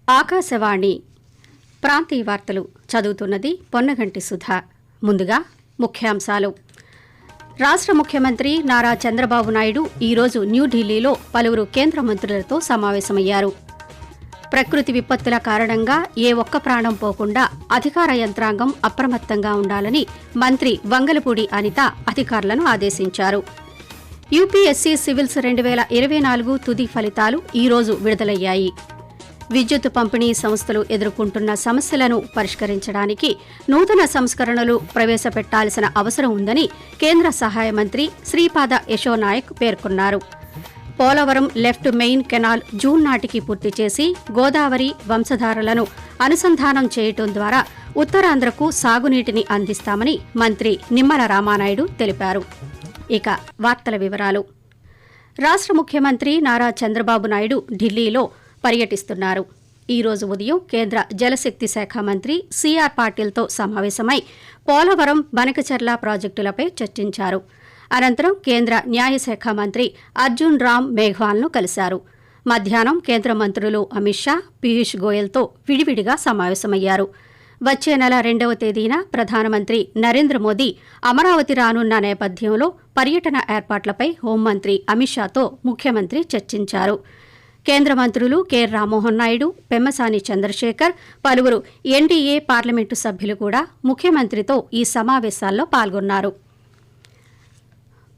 ఆకాశవాణి ప్రాంతీయ వార్తలు చదువుతున్నది పొన్నగంటి సుధా. ముందుగా ముఖ్యాంశాలు. రాష్ట్ర ముఖ్యమంత్రి నారా చంద్రబాబు నాయుడు ఈరోజు న్యూఢిల్లీలో పలువురు కేంద్ర మంత్రులతో సమావేశమయ్యారు. ప్రకృతి విపత్తుల కారణంగా ఏ ఒక్క ప్రాణం పోకుండా అధికార యంత్రాంగం అప్రమత్తంగా ఉండాలని మంత్రి వంగలపూడి అనిత అధికారులను ఆదేశించారు. యూపీఎస్సీ సివిల్స్ 2024 తుది ఫలితాలు ఈరోజు విడుదలయ్యాయి. విద్యుత్ పంపిణీ సంస్థలు ఎదుర్కొంటున్న సమస్యలను పరిష్కరించడానికి నూతన సంస్కరణలు ప్రవేశపెట్టాల్సిన అవసరం ఉందని కేంద్ర సహాయ మంత్రి శ్రీపాద యశో నాయక్ పేర్కొన్నారు. Polavaram left main canal June నాటికి పూర్తి చేసి గోదావరి వంశధారలను అనుసంధానం చేయటం ద్వారా ఉత్తరాంధ్రకు సాగునీటిని అందిస్తామని మంత్రి నిమ్మల రామానాయుడు తెలిపారు. ఇక వార్తల వివరాలు. రాష్ట్ర ముఖ్యమంత్రి నారా చంద్రబాబు నాయుడు ఢిల్లీలో పర్యటిస్తున్నారు. ఈ రోజు ఉదయం కేంద్ర జలశక్తి శాఖ మంత్రి సిఆర్ పాటిల్తో సమావేశమై పోలవరం బనకచర్ల ప్రాజెక్టులపై చర్చించారు. అనంతరం కేంద్ర న్యాయశాఖ మంత్రి అర్జున్ రామ్ మేఘ్వాల్ను కలిశారు. మధ్యాహ్నం కేంద్ర మంత్రులు అమిత్ షా, పీయూష్ గోయల్తో విడివిడిగా సమావేశమయ్యారు. వచ్చే నెల 2వ తేదీన ప్రధానమంత్రి నరేంద్ర మోదీ అమరావతి రానున్న నేపథ్యంలో పర్యటన ఏర్పాట్లపై హోంమంత్రి అమిత్ షాతో ముఖ్యమంత్రి చర్చించారు. కేంద్ర మంత్రులు కె రామ్మోహన్ నాయుడు, పెమ్మసాని చంద్రశేఖర్, పలువురు ఎన్డీఏ పార్లమెంటు సభ్యులు కూడా ముఖ్యమంత్రితో ఈ సమావేశాల్లో పాల్గొన్నారు.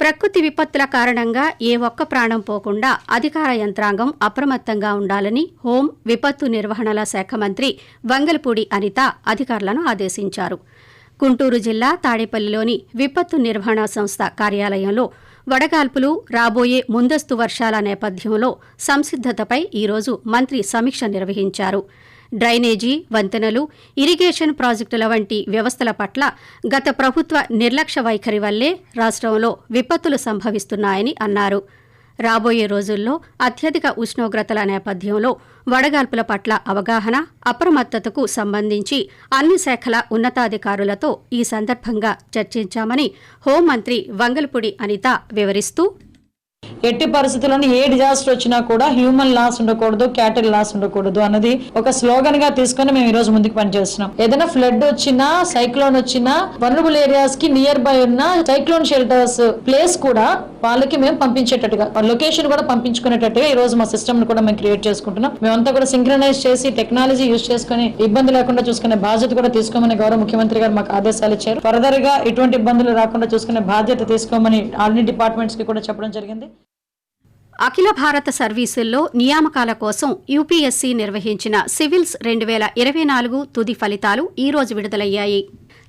ప్రకృతి విపత్తుల కారణంగా ఏ ఒక్క ప్రాణం పోకుండా అధికార యంత్రాంగం అప్రమత్తంగా ఉండాలని హోం, విపత్తు నిర్వహణల శాఖ మంత్రి వంగలపూడి అనిత అధికారులను ఆదేశించారు. గుంటూరు జిల్లా తాడేపల్లిలోని విపత్తు నిర్వహణ సంస్థ కార్యాలయంలో వడగాల్పులు, రాబోయే ముందస్తు వర్షాల నేపథ్యంలో సంసిద్దతపై ఈరోజు మంత్రి సమీక్ష నిర్వహించారు. డ్రైనేజీ, వంతెనలు, ఇరిగేషన్ ప్రాజెక్టుల వంటి వ్యవస్థల పట్ల గత ప్రభుత్వ నిర్లక్ష్య వైఖరి వల్లే రాష్ట్రంలో విపత్తులు సంభవిస్తున్నాయని అన్నారు. రాబోయే రోజుల్లో అత్యధిక ఉష్ణోగ్రతల నేపథ్యంలో వడగాల్పుల పట్ల అవగాహన, అప్రమత్తతకు సంబంధించి అన్ని శాఖల ఉన్నతాధికారులతో ఈ సందర్భంగా చర్చించామని హోంమంత్రి వంగలపూడి అనిత వివరిస్తూ, ఎట్టి పరిస్థితుల్లోనూ ఏ డిజాస్టర్ వచ్చినా కూడా హ్యూమన్ లాస్ ఉండకూడదు, క్యాటిల్ లాస్ ఉండకూడదు అన్నది ఒక స్లోగన్ గా తీసుకుని మేము ఈ రోజు ముందుకు పనిచేస్తున్నాం. ఏదైనా ఫ్లడ్ వచ్చినా, సైక్లోన్ వచ్చినా, వల్నరబుల్ ఏరియాస్ కి నియర్ బై ఉన్న సైక్లోన్ షెల్టర్స్ ప్లేస్ కూడా వాళ్ళకి మేము పంపించేటట్టుగా, లొకేషన్ కూడా పంపించుకునేటట్టుగా ఈ రోజు మా సిస్టమ్ ను కూడా మేము క్రియేట్ చేసుకుంటున్నాం. మేమంతా కూడా సింక్రనైజ్ చేసి టెక్నాలజీ యూజ్ చేసుకుని ఇబ్బంది లేకుండా చూసుకునే బాధ్యత కూడా తీసుకోమని గౌరవ ముఖ్యమంత్రి గారు మాకు ఆదేశాలు ఇచ్చారు. ఫర్దర్ గా ఎటువంటి ఇబ్బందులు రాకుండా చూసుకునే బాధ్యత తీసుకోమని అన్ని డిపార్ట్మెంట్స్ కి కూడా చెప్పడం జరిగింది. అఖిల భారత సర్వీసుల్లో నియామకాల కోసం యూపీఎస్సీ నిర్వహించిన సివిల్స్ 2024 తుది ఫలితాలు ఈ రోజు విడుదలయ్యాయి.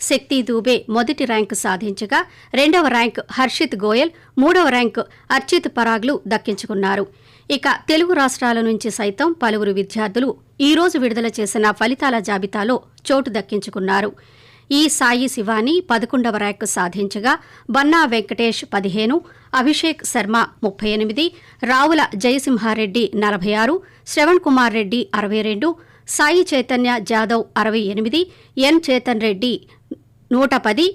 శక్తి దూబే మొదటి ర్యాంకు సాధించగా 2వ ర్యాంకు హర్షిత్ గోయల్, 3వ ర్యాంకు అర్చిత్ పరాగ్లు దక్కించుకున్నారు. ఇక తెలుగు రాష్ట్రాల నుంచి సైతం పలువురు విద్యార్థులు ఈ రోజు విడుదల చేసిన ఫలితాల జాబితాలో చోటు దక్కించుకున్నారు. ఈ సాయి శివాని 11వ ర్యాంకు సాధించగా బన్నా వెంకటేష్ 15, అభిషేక్ శర్మ 38, రావుల జయసింహారెడ్డి 46, శ్రవణ్ కుమార్ రెడ్డి 62, సాయి చైతన్య జాదవ్ 68, ఎన్ చేతన్ రెడ్డి 110,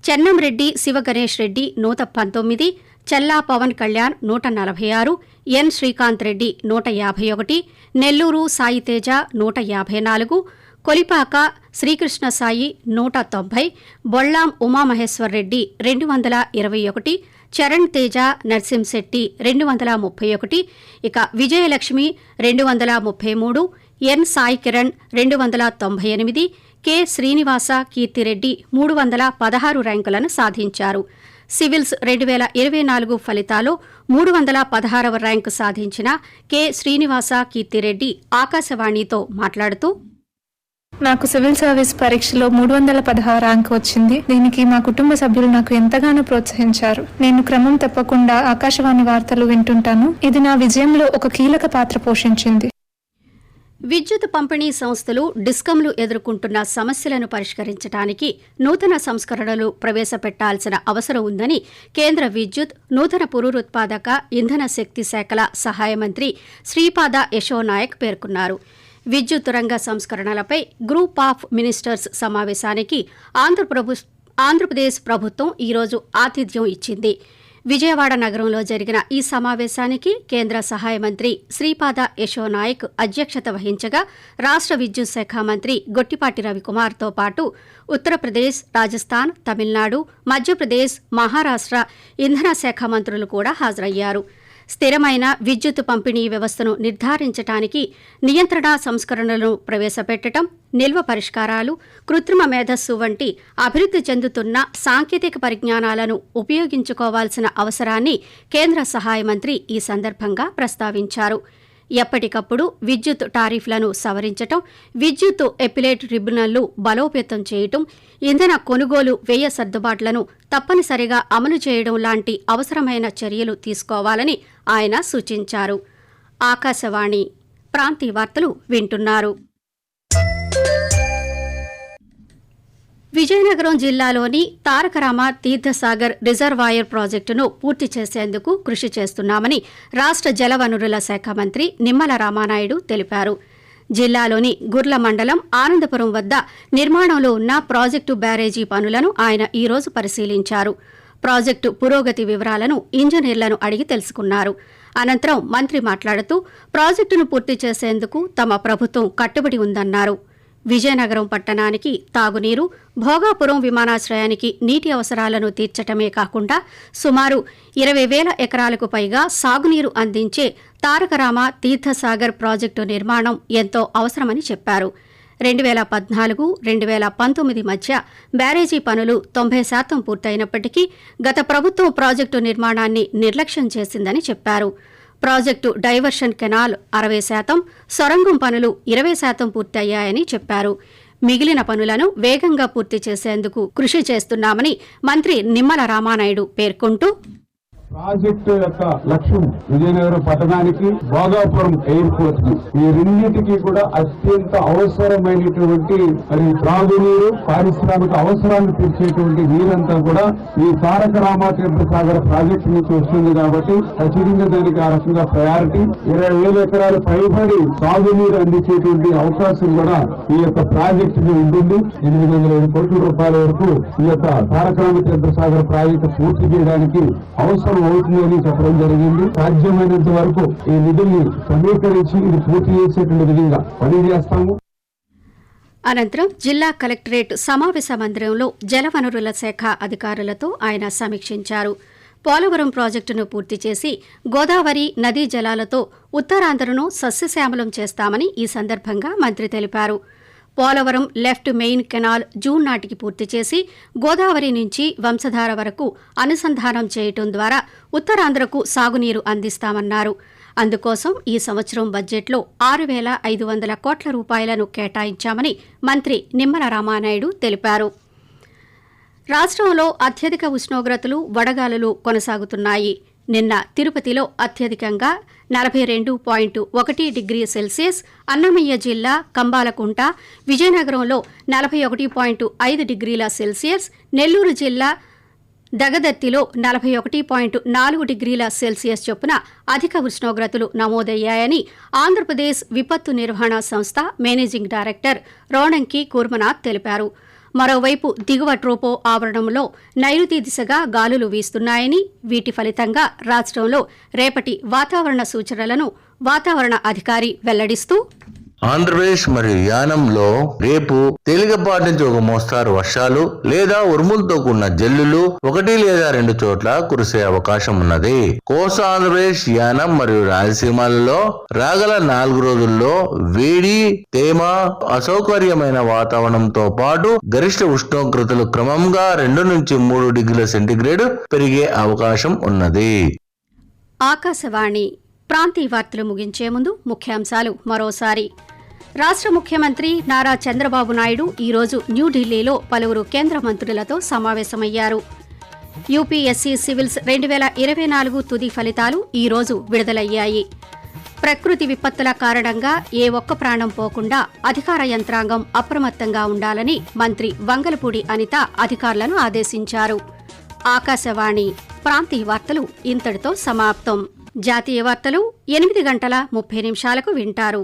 చెన్నంరెడ్డి శివగణేష్ రెడ్డి 119, చెల్లా పవన్ కళ్యాణ్ 146, ఎన్ శ్రీకాంత్ రెడ్డి 151, నెల్లూరు సాయి తేజ 154, కొలిపాక శ్రీకృష్ణ సాయి 190, బొళ్లాం ఉమామహేశ్వర్ రెడ్డి 221, చరణ్ తేజ నర్సింశెట్టి 231, ఇక విజయలక్ష్మి 233, ఎన్ సాయి కిరణ్ 298, కె శ్రీనివాస కీర్తిరెడ్డి 316 ర్యాంకులను సాధించారు. సివిల్స్ 2024 ఫలితాల్లో 316వ ర్యాంకు సాధించిన కె శ్రీనివాస కీర్తిరెడ్డి ఆకాశవాణితో మాట్లాడుతూ, నాకు సివిల్ సర్వీస్ పరీక్షలో 316 ర్యాంక్ వచ్చింది. దీనికి మా కుటుంబ సభ్యులు నాకు ఎంతగానో ప్రోత్సహించారు. నేను క్రమం తప్పకుండా ఆకాశవాణి వార్తలు వింటుంటాను. ఇది నా విజయంలో ఒక కీలక పాత్ర పోషించింది. విద్యుత్ పంపిణీ సంస్థలు, డిస్కంలు ఎదుర్కొంటున్న సమస్యలను పరిష్కరించడానికి నూతన సంస్కరణలు ప్రవేశపెట్టాల్సిన అవసరం ఉందని కేంద్ర విద్యుత్, నూతన పునరుత్పాదక ఇంధన శక్తి శాఖల సహాయ మంత్రి శ్రీపాద యశో నాయక్ పేర్కొన్నారు. విద్యుత్ రంగ సంస్కరణలపై గ్రూప్ ఆఫ్ మినిస్టర్స్ సమావేశానికి ఆంధ్రప్రదేశ్ ప్రభుత్వం ఈరోజు ఆతిథ్యం ఇచ్చింది. విజయవాడ నగరంలో జరిగిన ఈ సమావేశానికి కేంద్ర సహాయ మంత్రి శ్రీపాద యశో నాయక్ అధ్యక్షత వహించగా రాష్ట్ర విద్యుత్ శాఖ మంత్రి గొట్టిపాటి రవికుమార్తో పాటు ఉత్తరప్రదేశ్, రాజస్థాన్, తమిళనాడు, మధ్యప్రదేశ్, మహారాష్ట్ర ఇంధన శాఖ మంత్రులు కూడా హాజరయ్యారు. స్థిరమైన విద్యుత్ పంపిణీ వ్యవస్థను నిర్ధారించడానికి నియంత్రణ సంస్కరణలను ప్రవేశపెట్టడం, నిల్వ పరిష్కారాలు, కృత్రిమ మేధస్సు వంటి అభివృద్ధి చెందుతున్న సాంకేతిక పరిజ్ఞానాలను ఉపయోగించుకోవాల్సిన అవసరాన్ని కేంద్ర సహాయ మంత్రి ఈ సందర్భంగా ప్రస్తావించారు. ఎప్పటికప్పుడు విద్యుత్ టారిఫ్లను సవరించటం, విద్యుత్ ఎపిలేట్ ట్రిబ్యునల్ను బలోపేతం చేయటం, ఇంధన కొనుగోలు వ్యయ సర్దుబాట్లను తప్పనిసరిగా అమలు చేయడం లాంటి అవసరమైన చర్యలు తీసుకోవాలని ఆయన సూచించారు. ఆకాశవాణి ప్రాంతీయ వార్తలు వింటున్నారు. విజయనగరం జిల్లాలోని తారకరామ తీర్థసాగర్ రిజర్వాయర్ ప్రాజెక్టును పూర్తి చేసేందుకు కృషి చేస్తున్నామని రాష్ట్ర జలవనరుల శాఖ మంత్రి నిమ్మల రామానాయుడు తెలిపారు. జిల్లాలోని గుర్ల మండలం ఆనందపురం వద్ద నిర్మాణంలో ఉన్న ప్రాజెక్టు బ్యారేజీ పనులను ఆయన ఈ రోజు పరిశీలించారు. ప్రాజెక్టు పురోగతి వివరాలను ఇంజనీర్లను అడిగి తెలుసుకున్నారు. అనంతరం మంత్రి మాట్లాడుతూ ప్రాజెక్టును పూర్తి చేసేందుకు తమ ప్రభుత్వం కట్టుబడి ఉందన్నారు. విజయనగరం పట్టణానికి తాగునీరు, భోగాపురం విమానాశ్రయానికి నీటి అవసరాలను తీర్చటమే కాకుండా సుమారు 20,000 ఎకరాలకు పైగా సాగునీరు అందించే తారకరామ తీర్థసాగర్ ప్రాజెక్టు నిర్మాణం ఎంతో అవసరమని చెప్పారు. 2014-2019 మధ్య బ్యారేజీ పనులు 90% పూర్తయినప్పటికీ గత ప్రభుత్వం ప్రాజెక్టు నిర్మాణాన్ని నిర్లక్ష్యం చేసిందని చెప్పారు. ప్రాజెక్టు డైవర్షన్ కెనాల్ 60%, సొరంగం పనులు 20% పూర్తయ్యాయని చెప్పారు. మిగిలిన పనులను వేగంగా పూర్తి చేసేందుకు కృషి చేస్తున్నామని మంత్రి నిమ్మల రామానాయుడు పేర్కొంటూ ప్రాజెక్టు యొక్క లక్ష్యం విజయనగరం పట్టణానికి, భోగాపురం ఎయిర్పోర్ట్ కి, ఈ రెండింటికి కూడా అత్యంత అవసరమైనటువంటి మరి త్రాగునీరు, పారిశ్రామిక అవసరాన్ని తీర్చేటువంటి నీరంతా కూడా ఈ తారక రామ తీర్థసాగర్ ప్రాజెక్టు నుంచి వస్తుంది. కాబట్టి ఖచ్చితంగా దానికి ఆ రకంగా ప్రయారిటీ 20,000 ఎకరాలు పైబడి సాగునీరు అందించేటువంటి అవకాశం కూడా ఈ యొక్క ప్రాజెక్టుకి ఉంటుంది. 805 కోట్ల రూపాయల వరకు ఈ యొక్క తారక రామ తీర్థసాగర్ ప్రాజెక్టు పూర్తి చేయడానికి అవసరం అవుతుందని చెప్పడం జరిగింది. సాధ్యమైనంత వరకు ఈ నిధుల్ని సమీకరించి ఇది పూర్తి చేసేటువంటి విధంగా పనిచేస్తాము. అనంతరం జిల్లా కలెక్టరేట్ సమావేశ మందిరంలో జలవనరుల శాఖ అధికారులతో ఆయన సమీక్షించారు. పోలవరం ప్రాజెక్టును పూర్తి చేసి గోదావరి నదీ జలాలతో ఉత్తరాంధ్రను సస్యశ్యామలం చేస్తామని ఈ సందర్భంగా మంత్రి తెలిపారు. Polavaram left main canal June నాటికి పూర్తి చేసి గోదావరి నుంచి వంశధార వరకు అనుసంధానం చేయటం ద్వారా ఉత్తరాంధ్రకు సాగునీరు అందిస్తామన్నారు. అందుకోసం ఈ సంవత్సరం బడ్జెట్లో 6,500 కోట్ల రూపాయలను కేటాయించామని మంత్రి నిమ్మల రామానాయుడు తెలిపారు. రాష్ట్రంలో అత్యధిక ఉష్ణోగ్రతలు, వడగాలులు కొనసాగుతున్నాయి. నిన్న తిరుపతిలో అత్యధికంగా 42.1 డిగ్రీ సెల్సియస్, అన్నమయ్య జిల్లా కంబాలకుంట, విజయనగరంలో 41.5 డిగ్రీల సెల్సియస్, నెల్లూరు జిల్లా దగదత్తిలో 41.4 డిగ్రీల సెల్సియస్ చొప్పున అధిక ఉష్ణోగ్రతలు నమోదయ్యాయని ఆంధ్రప్రదేశ్ విపత్తు నిర్వహణ సంస్థ మేనేజింగ్ డైరెక్టర్ రోణంకి కూర్మనాథ్ తెలిపారు. మరోవైపు దిగువ ట్రోపో ఆవరణంలో నైరుతి దిశగా గాలులు వీస్తున్నాయని, వీటి ఫలితంగా రాష్ట్రంలో రేపటి వాతావరణ సూచనలను వాతావరణ అధికారి వెల్లడిస్తూ ఆంధ్రప్రదేశ్ మరియు యానంలో రేపు తేలికపాటి నుంచి ఒక మోస్తారు వర్షాలు లేదా ఉరుములతో కూడిన జల్లులు 1 లేదా 2 చోట్ల కురిసే అవకాశం ఉన్నది. కోస్తా ఆంధ్రప్రదేశ్, యానం మరియు రాయలసీమలలో రాగల 4 రోజుల్లో వేడి, తేమ, అసౌకర్యమైన వాతావరణంతో పాటు గరిష్ట ఉష్ణోగ్రతలు క్రమంగా 2 నుంచి 3 డిగ్రీల సెంటీగ్రేడ్ పెరిగే అవకాశం ఉన్నది. ఆకాశవాణి ప్రాంతీయ వార్తలు ముగించే ముందు ముఖ్యాంశాలు మరోసారి. రాష్ట్ర ముఖ్యమంత్రి నారా చంద్రబాబు నాయుడు ఈరోజు న్యూఢిల్లీలో పలువురు కేంద్ర మంత్రులతో సమావేశమయ్యారు. యూపీఎస్సీ సివిల్స్ 2024 తుది ఫలితాలు ఈరోజు విడుదలయ్యాయి. ప్రకృతి విపత్తుల కారణంగా ఏ ఒక్క ప్రాణం పోకుండా అధికార యంత్రాంగం అప్రమత్తంగా ఉండాలని మంత్రి వంగలపూడి అనిత అధికారులను ఆదేశించారు. ఆకాశవాణి ప్రాంతీయ వార్తలు ఇంతటితో సమాప్తం. జాతీయ వార్తలు 8:30 వింటారు.